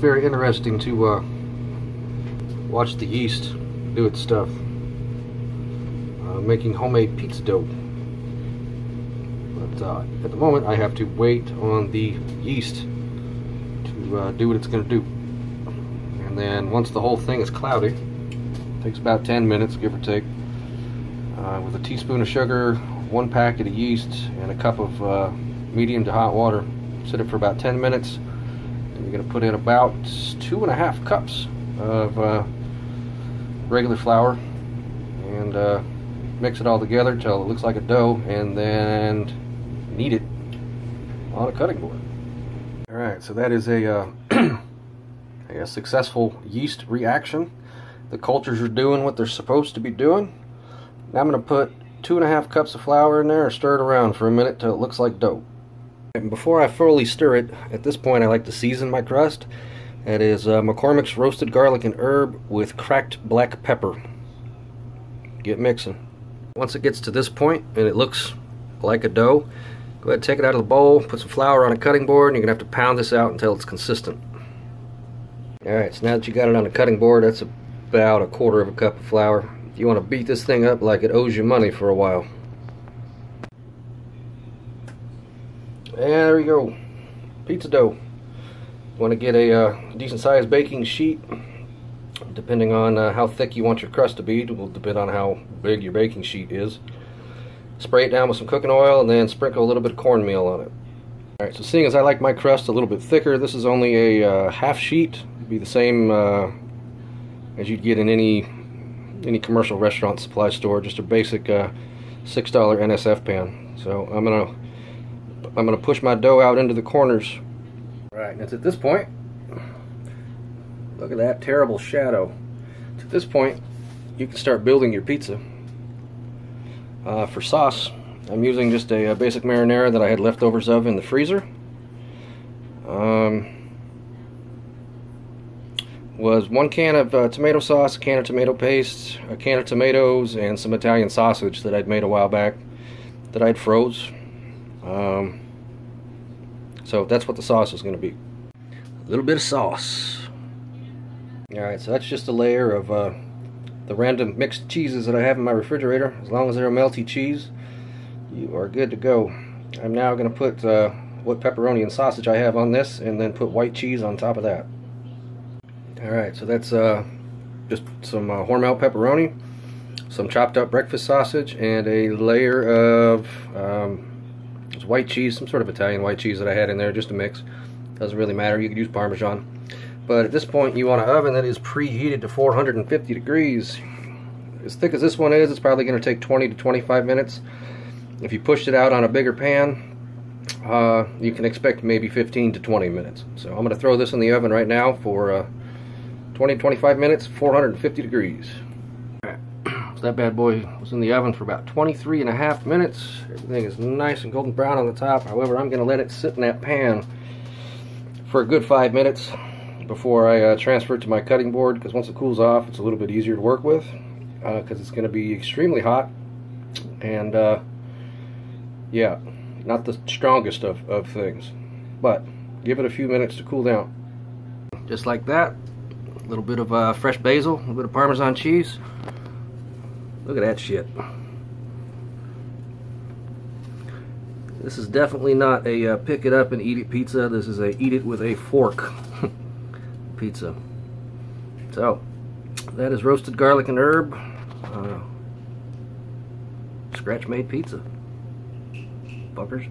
very interesting to watch the yeast do its stuff, making homemade pizza dough. But at the moment I have to wait on the yeast to do what it's going to do. And then once the whole thing is cloudy, it takes about 10 minutes, give or take, with a teaspoon of sugar, 1 packet of yeast, and a cup of medium to hot water. Sit it for about 10 minutes. And you're going to put in about 2.5 cups of regular flour and mix it all together till it looks like a dough, and then knead it on a cutting board. Alright, so that is a successful yeast reaction. The cultures are doing what they're supposed to be doing. Now I'm going to put 2.5 cups of flour in there and stir it around for a minute till it looks like dough. And before I fully stir it, at this point I like to season my crust. That is McCormick's roasted garlic and herb with cracked black pepper. Get mixing. Once it gets to this point and it looks like a dough, go ahead and take it out of the bowl, put some flour on a cutting board, and you're going to have to pound this out until it's consistent. Alright, so now that you got it on the cutting board, that's about 1/4 cup of flour. You want to beat this thing up like it owes you money for a while. And there you go. Pizza dough. You want to get a decent sized baking sheet. Depending on how thick you want your crust to be, it will depend on how big your baking sheet is. Spray it down with some cooking oil and then sprinkle a little bit of cornmeal on it. Alright, so seeing as I like my crust a little bit thicker, this is only a half sheet. It'd be the same as you'd get in any commercial restaurant supply store, just a basic $6 NSF pan. So I'm gonna push my dough out into the corners. Right, and it's at this point, look at that terrible shadow. At this point, you can start building your pizza. For sauce, I'm using just a basic marinara that I had leftovers of in the freezer. Was 1 can of tomato sauce, a can of tomato paste, a can of tomatoes, and some Italian sausage that I'd made a while back that I'd froze. So that's what the sauce is going to be. A little bit of sauce. Alright, so that's just a layer of the random mixed cheeses that I have in my refrigerator. As long as they're a melty cheese, you are good to go. I'm now going to put what pepperoni and sausage I have on this, and then put white cheese on top of that. Alright, so that's just some Hormel pepperoni, some chopped up breakfast sausage, and a layer of white cheese, some sort of Italian white cheese that I had in there just to mix. Doesn't really matter, you could use Parmesan. But at this point you want an oven that is preheated to 450 degrees. As thick as this one is, it's probably going to take 20 to 25 minutes. If you pushed it out on a bigger pan, you can expect maybe 15 to 20 minutes. So I'm going to throw this in the oven right now for 20 to 25 minutes, 450 degrees. So that bad boy was in the oven for about 23.5 minutes. Everything is nice and golden brown on the top. However, I'm going to let it sit in that pan for a good 5 minutes before I transfer it to my cutting board, because once it cools off, it's a little bit easier to work with, because it's going to be extremely hot, and yeah, not the strongest of things, but give it a few minutes to cool down. Just like that. A little bit of fresh basil, a little bit of Parmesan cheese. Look at that shit. This is definitely not a pick it up and eat it pizza. This is a eat it with a fork pizza. So that is roasted garlic and herb scratch made pizza, fuckers.